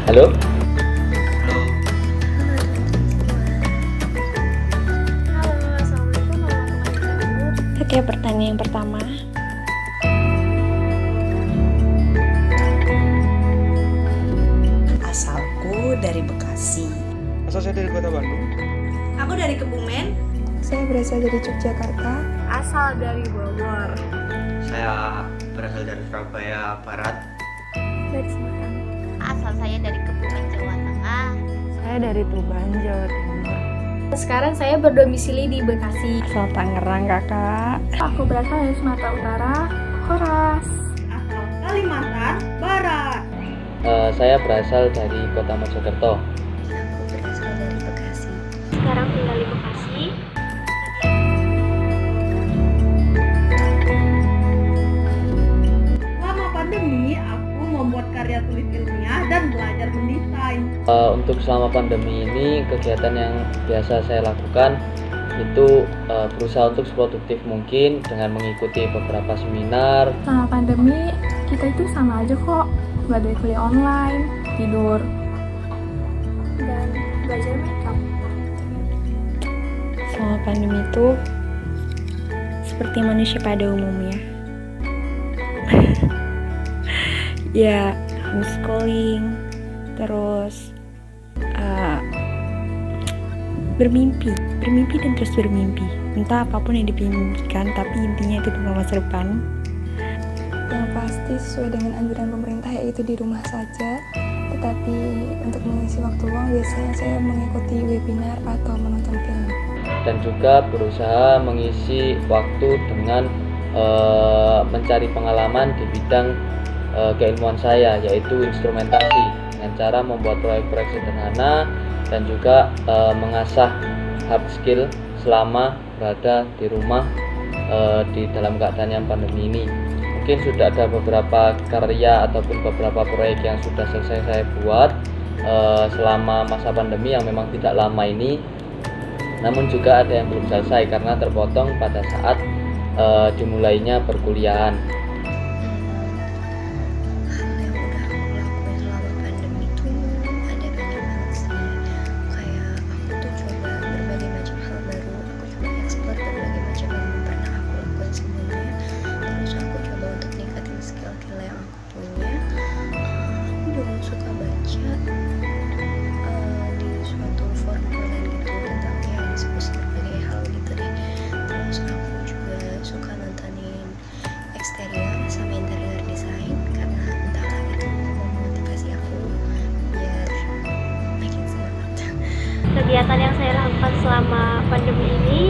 Halo? Halo, assalamualaikum warahmatullahi wabarakatuh. Oke, pertanyaan yang pertama. Asalku dari Bekasi. Asal saya dari Kota Bandung. Aku dari Kebumen. Saya berasal dari Yogyakarta. Asal dari Bogor. Saya berasal dari Surabaya Barat. Dari Semarang. Asal saya dari Kebumen, Jawa Tengah. Saya dari Tuban, Jawa Timur. Sekarang saya berdomisili di Bekasi. Asal Tangerang, kakak. Aku berasal dari Sumatera Utara, Horas. Asal Kalimantan Barat. Saya berasal dari Kota Mojokerto. Aku berasal dari Bekasi. Sekarang tinggal di Bekasi. Selama pandemi, aku membuat karya tulis ilmiah dan belajar mendesain. Untuk selama pandemi ini, kegiatan yang biasa saya lakukan itu berusaha untuk seproduktif mungkin dengan mengikuti beberapa seminar. Selama pandemi, kita itu sama aja kok. Belajar kuliah online, tidur, Dan belajar makeup. selama pandemi itu seperti manusia pada umumnya. Ya, homeschooling, terus bermimpi dan terus bermimpi. Entah apapun yang dipimpikan, tapi intinya itu tentang masa depan. Yang pasti sesuai dengan anjuran pemerintah, yaitu di rumah saja. Tetapi untuk mengisi waktu luang biasanya saya mengikuti webinar atau menonton film. Dan juga berusaha mengisi waktu dengan mencari pengalaman di bidang keilmuan saya, yaitu instrumentasi, dengan cara membuat proyek-proyek sederhana dan juga mengasah hard skill selama berada di rumah di dalam keadaan yang pandemi ini. Mungkin sudah ada beberapa karya ataupun beberapa proyek yang sudah selesai saya buat selama masa pandemi yang memang tidak lama ini, namun juga ada yang belum selesai karena terpotong pada saat dimulainya perkuliahan. Hal yang udah aku lakuin selama pandemi itu ada banyak banget sih. Kayak aku tuh coba berbagai macam hal baru. Aku coba explore berbagai macam yang belum pernah aku lakuin sebelumnya. Terus aku coba untuk ningkatin skill-skill yang aku punya. Aku juga suka baca di suatu forum online gitu tentang ya diskusi berbagai hal gitu deh. Terus aku juga suka nontonin eksterior sama interior design karena entahlah itu memotivasi aku biar makin semangat. Kegiatan yang saya lakukan selama pandemi ini,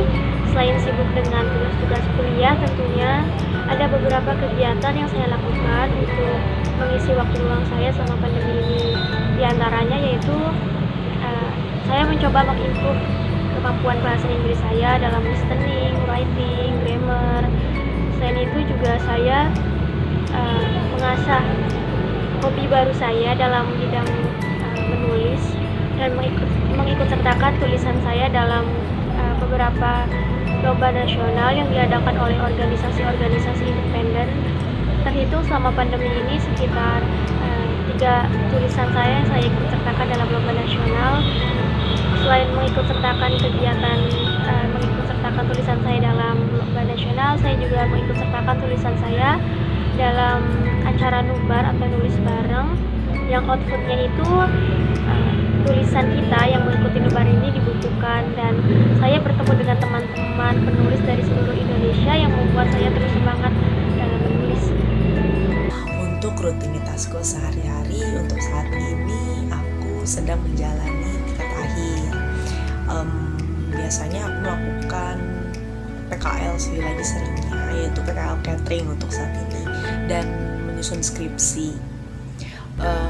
selain sibuk dengan tugas-tugas kuliah tentunya, ada beberapa kegiatan yang saya lakukan untuk mengisi waktu luang saya selama pandemi ini. Di antaranya yaitu saya mencoba mengimprove kemampuan bahasa Inggris saya dalam listening, writing, grammar. Selain itu juga saya mengasah hobi baru saya dalam bidang menulis dan mengikut sertakan tulisan saya dalam beberapa lomba nasional yang diadakan oleh organisasi-organisasi independen. Terhitung selama pandemi ini sekitar 3 tulisan saya ikut sertakan dalam lomba nasional. Selain mengikut sertakan tulisan saya dalam lomba nasional, saya juga mengikut sertakan tulisan saya dalam acara nubar atau nulis bareng, yang outputnya itu tulisan kita yang mengikuti nubar ini dibukukan, dan saya bertemu dengan teman-teman penulis dari seluruh Indonesia yang membuat saya terus semangat dalam menulis. Untuk rutinitasku sehari-hari untuk saat ini aku sedang menjalani tingkat akhir. Biasanya aku melakukan PKL sih lagi seringnya, yaitu PKL catering untuk saat ini, dan menyusun skripsi.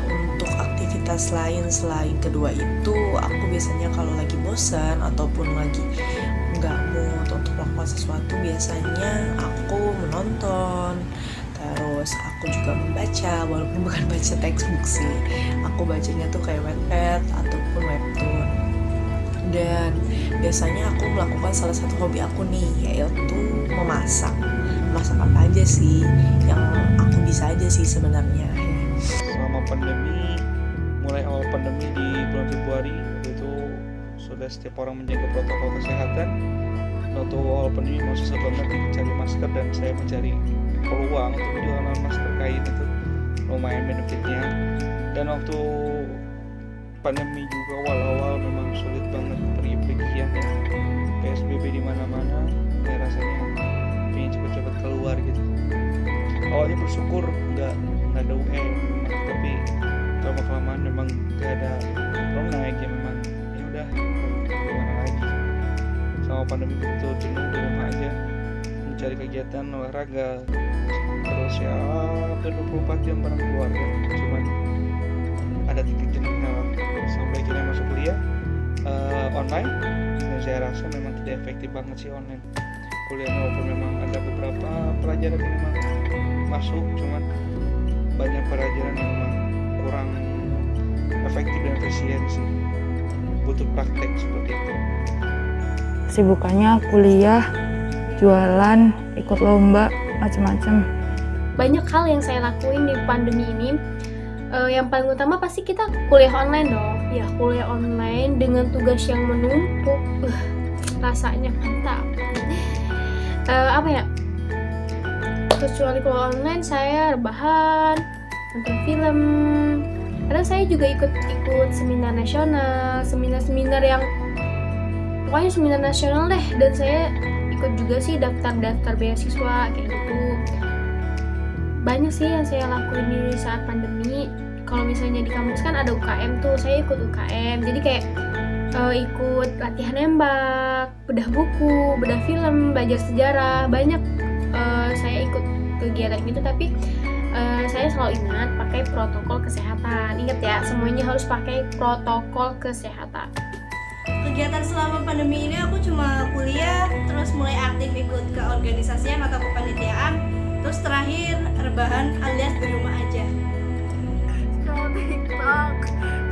Untuk aktivitas lain selain kedua itu, aku biasanya kalau lagi bosan ataupun lagi nggak mood untuk melakukan sesuatu, biasanya aku menonton. Terus aku juga membaca, walaupun bukan baca textbook sih, aku bacanya tuh kayak Wattpad ataupun webtoon. Dan biasanya aku melakukan salah satu hobi aku nih, yaitu memasak. Masak apa aja sih yang aku bisa aja sih sebenarnya. Selama pandemi mulai mulai awal pandemi di bulan Februari, waktu itu sudah setiap orang menjaga protokol kesehatan. Waktu awal pandemi memang susah banget cari masker, dan saya mencari peluang untuk menjualan masker kain itu lumayan benefitnya. Dan waktu pandemi juga awal-awal memang sulit banget pergi-pergian ya, PSBB di mana-mana, ya rasanya pengen cepet-cepet keluar gitu. Awalnya bersyukur nggak ada UN, tapi lama-kelamaan memang nggak ada naik ya, memang ya udah gimana lagi. Sama pandemi begitu jenuh di rumah aja, mencari kegiatan olahraga, terus ya hampir 24 jam bareng keluarga, cuman ada titik jenuhnya lah. Sampai akhirnya masuk kuliah online, dan saya rasa memang tidak efektif banget sih online kuliah, walaupun memang ada beberapa pelajaran yang memang masuk, cuman banyak pelajaran yang memang kurang efektif dan efisien sih, butuh praktek seperti itu. Kesibukannya kuliah, jualan, ikut lomba, macam-macam. Banyak hal yang saya lakuin di pandemi ini. Yang paling utama pasti kita kuliah online dong. Ya, kuliah online dengan tugas yang menumpuk. Rasanya mantap. Apa ya? Kecuali kalau online saya rebahan, nonton film. Kadang saya juga ikut seminar nasional, seminar yang pokoknya seminar nasional deh. Dan saya ikut juga sih daftar beasiswa kayak gitu. Banyak sih yang saya lakuin di saat pandemi. Kalau misalnya di kampus kan ada UKM tuh, saya ikut UKM. Jadi kayak ikut latihan nembak, bedah buku, bedah film, belajar sejarah. Banyak saya ikut kegiatan gitu, tapi saya selalu ingat pakai protokol kesehatan. Ingat ya, semuanya harus pakai protokol kesehatan. Kegiatan selama pandemi ini aku cuma kuliah, terus mulai aktif ikut ke organisasian atau kepanitiaan, terus terakhir rebahan alias di rumah aja. Scroll TikTok,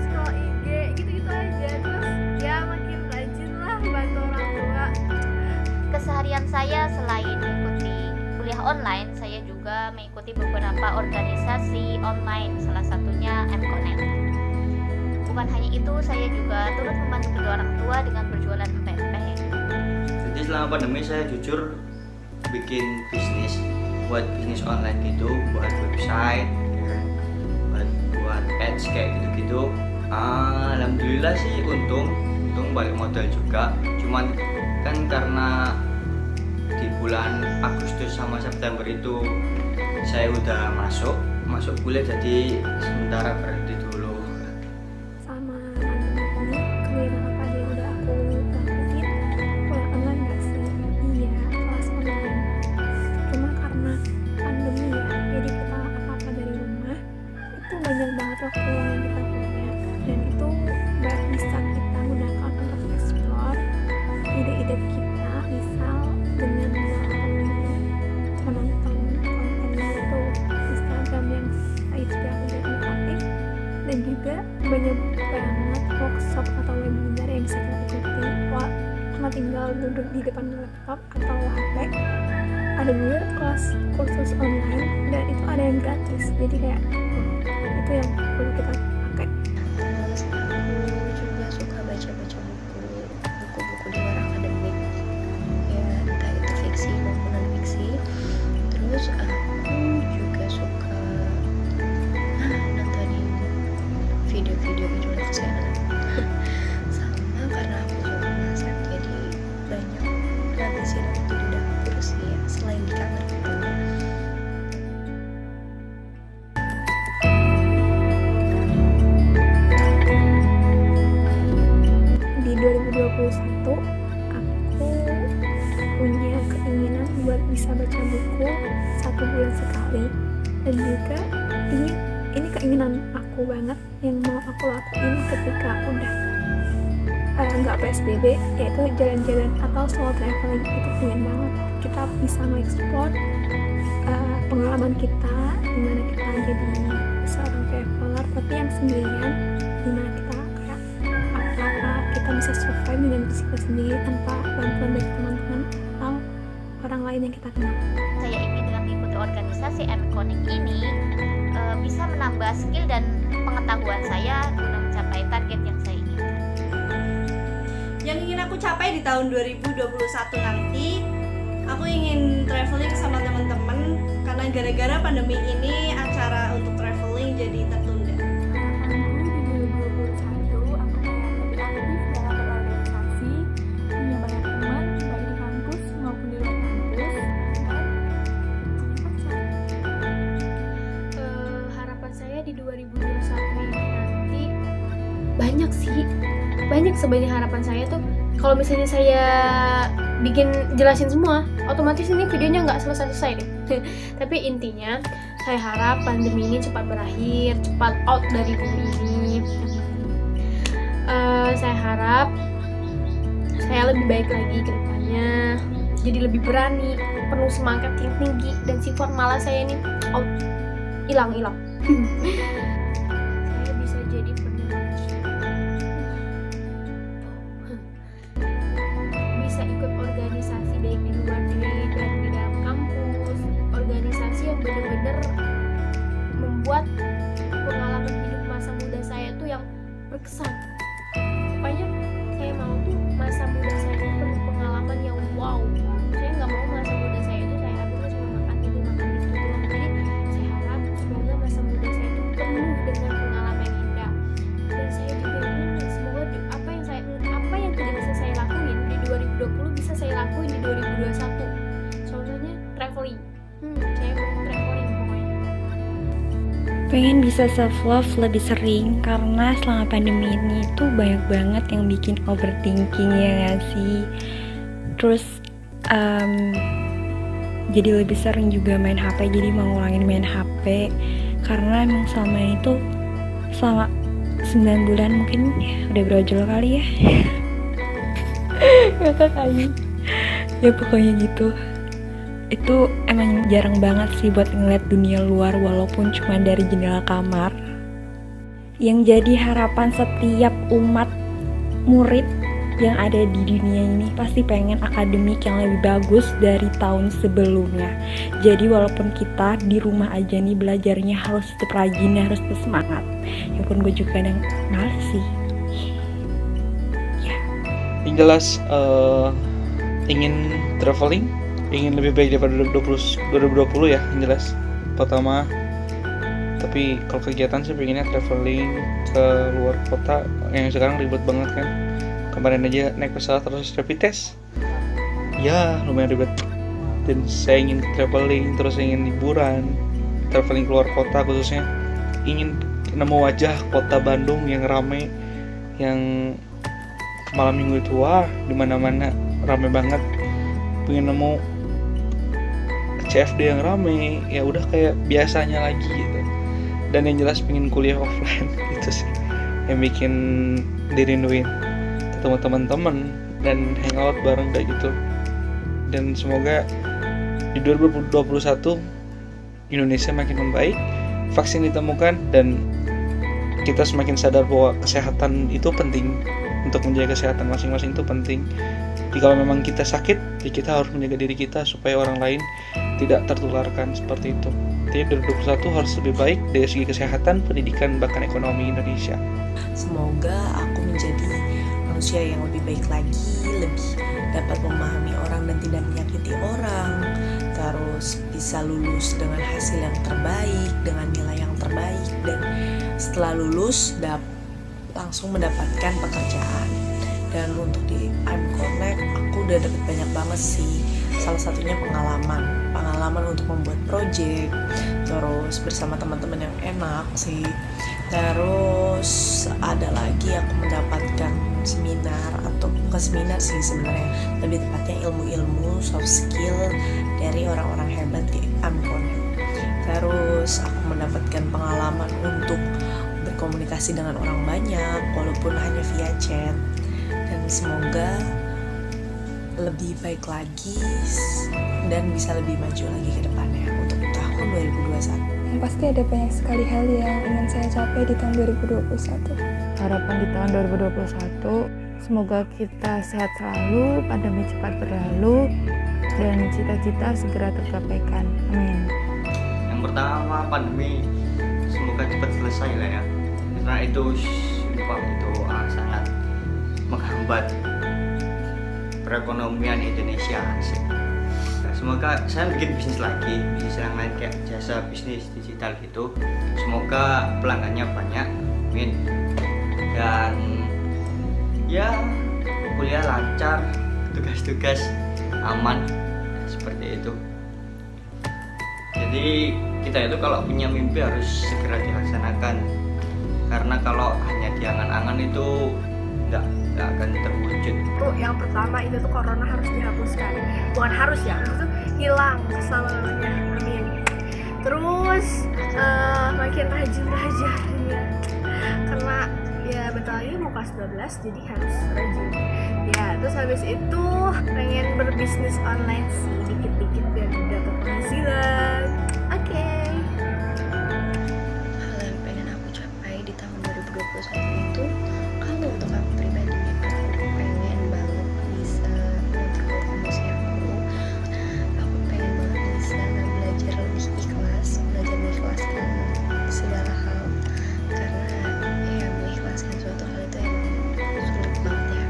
scroll IG, gitu-gitu aja. Terus ya makin rajin lah bantu orang tua. Keseharian saya selain mengikuti kuliah online, saya juga mengikuti beberapa organisasi online, salah satunya M-Connect. Bukan hanya itu, saya juga turut membantu kedua orang tua dengan berjualan pempek. Jadi selama pandemi saya jujur bikin bisnis, buat bisnis online gitu, buat website, ya, buat ads kayak gitu-gitu. Alhamdulillah sih untung balik modal juga. Cuman kan karena di bulan Agustus sama September itu saya udah masuk kuliah, jadi sementara berhenti dulu. Sama pandemi ini, kegiatan apa aja yang udah aku lakuin, kuliah online gak sih? Iya, kelas online. Cuma karena pandemi ya, jadi kita apa-apa dari rumah, itu banyak banget waktu yang kita punya, dan itu gak bisa kita gunakan untuk explore ide-ide kita, misal dengan melalui menonton konten YouTube, Instagram yang inspiratif dan edukatif, dan juga banyak banget workshop atau webinar yang bisa kita ikuti karena tinggal duduk di depan laptop atau HP. Ada juga kelas kursus online, dan itu ada yang gratis, jadi kayak itu yang perlu kita pakai. Terus aku juga suka baca-baca buku-buku di luar akademik, ya entah itu fiksi maupun non fiksi. Terus aku juga suka nontonin video-video gejolak kesehatan. Sama karena aku suka masak, jadi banyak ngabisin waktu di dapur sih ya, selain di kamar gitu. Di 2021 aku punya keinginan buat bisa baca buku 1 bulan sekali, dan juga ini keinginan aku banget yang mau aku lakuin ketika udah nggak PSBB, yaitu jalan-jalan atau solo traveling. Itu pengen banget kita bisa nge-explore pengalaman kita, dimana kita jadi seorang traveler tapi yang sendirian, dimana kita kayak apa kita bisa survive dengan diri kita sendiri tanpa bantuan dari teman-teman atau orang lain yang kita kenal. Saya ingin dengan mengikuti organisasi M-Connect ini bisa menambah skill dan pengetahuan saya guna aku capai di tahun 2021 nanti. Aku ingin traveling sama teman-teman karena gara-gara pandemi ini acara untuk traveling jadi tertunda. Harapan saya di 2021 ini nanti banyak sebenarnya harapan saya tuh. Kalau misalnya saya bikin jelasin semua, otomatis ini videonya nggak selesai deh. Tapi intinya saya harap pandemi ini cepat berakhir, cepat out dari bumi ini. Saya harap saya lebih baik lagi ke depannya, jadi lebih berani, penuh semangat yang tinggi, dan sifat malas saya ini out, hilang. Saya bisa jadi bisa ikut organisasi baik di luar negeri dan di dalam kampus, organisasi yang benar-benar membuat pengalaman hidup masa muda saya tuh yang berkesan. Pokoknya saya mau tuh masa muda saya itu penuh pengalaman yang wow. Saya nggak mau masa muda saya itu saya habisnya cuma makan ini makan itu doang. Jadi saya harap semoga masa muda saya itu penuh dengan pengalaman yang indah. Dan saya juga ingin semoga apa yang tidak bisa saya lakuin di 2020 bisa saya lakuin di 2021. Contohnya traveling. Saya mau traveling pokoknya. Pengen bisa self love lebih sering karena selama pandemi ini tuh banyak banget yang bikin overthinking, ya gak sih? Terus jadi lebih sering juga main HP, jadi mau ngurangin main HP karena emang selama ini tuh selama 9 bulan mungkin udah brojol kali ya. Kakak kali ya pokoknya gitu. Itu emang jarang banget sih buat ngeliat dunia luar walaupun cuma dari jendela kamar. Yang jadi harapan setiap umat murid yang ada di dunia ini pasti pengen akademik yang lebih bagus dari tahun sebelumnya. Jadi walaupun kita di rumah aja nih belajarnya harus tetap rajin, harus tetap semangat. Ya pun gue juga kadang males sih. Yang jelas ingin traveling, ingin lebih baik daripada 2020 ya, yang jelas pertama. Tapi kalau kegiatan sih pengennya traveling ke luar kota yang sekarang ribet banget kan. Kemarin aja naik pesawat terus rapid test, ya lumayan ribet. Dan saya ingin traveling, terus ingin liburan, traveling keluar kota khususnya. Ingin nemu wajah kota Bandung yang ramai, yang malam minggu itu wah dimana-mana ramai banget. Pengen nemu CFD yang ramai, ya udah kayak biasanya lagi gitu. Dan yang jelas pengen kuliah offline itu sih yang bikin dirinduin, ketemu teman-teman dan hangout bareng kayak gitu. Dan semoga di 2021 Indonesia makin membaik, vaksin ditemukan, dan kita semakin sadar bahwa kesehatan itu penting. Untuk menjaga kesehatan masing-masing itu penting. Jadi kalau memang kita sakit, ya kita harus menjaga diri kita supaya orang lain tidak tertularkan, seperti itu. Jadi 2021 harus lebih baik dari segi kesehatan, pendidikan, bahkan ekonomi Indonesia. Semoga aku menjadi manusia yang lebih baik lagi, lebih dapat memahami orang dan tidak menyakiti orang, terus bisa lulus dengan hasil yang terbaik, dengan nilai yang terbaik, dan setelah lulus langsung mendapatkan pekerjaan. Dan untuk di I'm Connect aku udah dapet banyak banget sih. Salah satunya pengalaman untuk membuat project, terus bersama teman-teman yang enak sih. Terus ada lagi aku mendapatkan seminar, atau bukan seminar sih sebenarnya, lebih tepatnya ilmu-ilmu soft skill dari orang-orang hebat di I'm Connect. Terus aku mendapatkan pengalaman untuk berkomunikasi dengan orang banyak walaupun hanya via chat. Dan semoga lebih baik lagi dan bisa lebih maju lagi ke depannya untuk tahun 2021. Yang pasti ada banyak sekali hal yang ingin saya capai di tahun 2021. Harapan di tahun 2021, semoga kita sehat selalu, pandemi cepat berlalu, dan cita-cita segera tergapaikan. Amin. Yang pertama, pandemi semoga cepat selesai lah ya, karena itu sangat menghambat perekonomian Indonesia. Semoga saya bikin bisnis lagi, bisnis yang lain kayak jasa bisnis digital gitu. Semoga pelanggannya banyak, amin. Dan ya kuliah lancar, tugas-tugas aman, seperti itu. Jadi kita itu kalau punya mimpi harus segera dilaksanakan, karena kalau hanya diangan-angan itu nggak akan terwujud. Yang pertama itu tuh corona harus dihapuskan, bukan harus ya, itu hilang selama-lamanya, amin. Terus makin rajin belajar ya, karena ya bentar lagi mau kelas 12 jadi harus rajin ya. Terus habis itu pengen berbisnis online sih dikit-dikit biar dapat penghasilan. Oke. Hal yang pengen aku capai di tahun 2021 itu, kalau untuk aku pribadi, aku pengen banget bisa mengontrol emosi aku. Aku pengen banget bisa belajar lebih ikhlas, belajar mengikhlaskan segala hal, karena ya mengikhlaskan suatu hal itu emang sulit banget ya,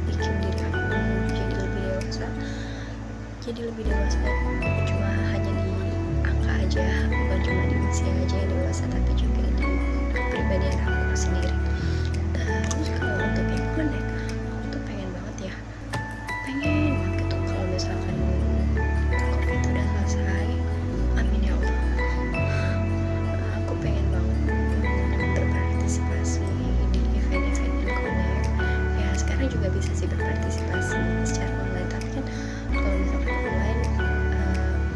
bikin diri aku jadi lebih dewasa, cuma hanya di angka aja, bukan cuma di usia aja yang dewasa, tapi juga di kepribadian aku sendiri. Terus kalau untuk ekonomi, aku tuh pengen banget ya, pengen banget gitu kalau misalkan COVID itu udah selesai, amin ya Allah. Aku pengen banget berpartisipasi di event-event Connect. Ya sekarang juga bisa sih berpartisipasi secara online, tapi kan kalau misalkan online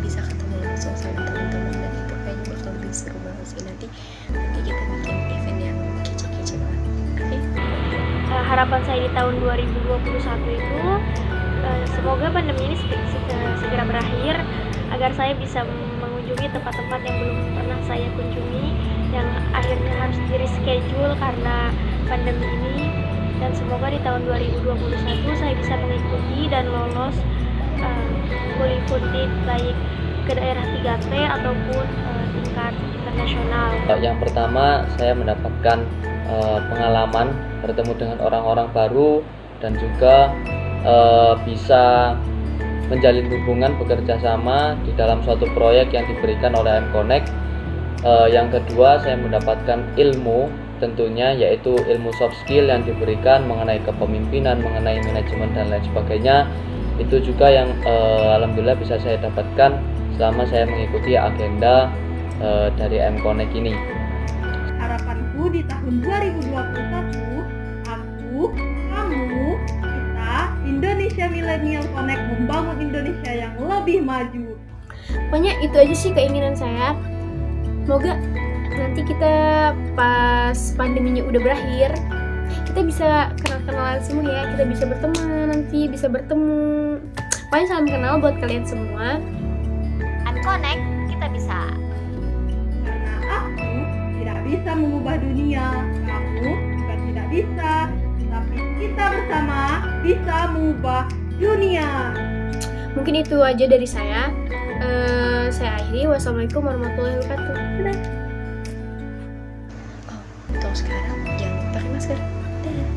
bisa ketemu langsung sama teman-teman, dan itu kayaknya bakal lebih seru banget sih. Nanti kita bikin event yang kece-kece banget. Oke? Harapan saya di tahun 2021 itu semoga pandemi ini segera berakhir, agar saya bisa mengunjungi tempat-tempat yang belum pernah saya kunjungi, yang akhirnya harus di reschedule karena pandemi ini. Dan semoga di tahun 2021 saya bisa mengikuti dan lolos kuliah funded baik ke daerah 3T ataupun tingkat internasional. Yang pertama, saya mendapatkan pengalaman bertemu dengan orang-orang baru, dan juga bisa menjalin hubungan bekerja sama di dalam suatu proyek yang diberikan oleh M-Connect. Yang kedua, saya mendapatkan ilmu, tentunya yaitu ilmu soft skill yang diberikan mengenai kepemimpinan, mengenai manajemen dan lain sebagainya. Itu juga yang alhamdulillah bisa saya dapatkan selama saya mengikuti agenda dari M-Connect ini. Harapanku di tahun 2021, aku, kamu, kita, Indonesia Millennial Connect membangun Indonesia yang lebih maju. Pokoknya itu aja sih keinginan saya. Semoga nanti kita pas pandeminya udah berakhir, kita bisa kenal-kenalan semua ya, kita bisa berteman, nanti bisa bertemu. Pokoknya salam kenal buat kalian semua. M-Connect, kita bisa. Karena aku tidak bisa mengubah dunia, kamu juga tidak bisa, tapi kita bersama bisa mengubah dunia. Mungkin itu aja dari saya. Saya akhiri. Wassalamualaikum warahmatullahi wabarakatuh. Dadah. Untuk sekarang jangan lupa pakai masker. Dadah.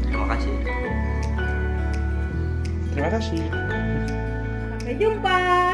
Terima kasih. Terima kasih. Sampai jumpa.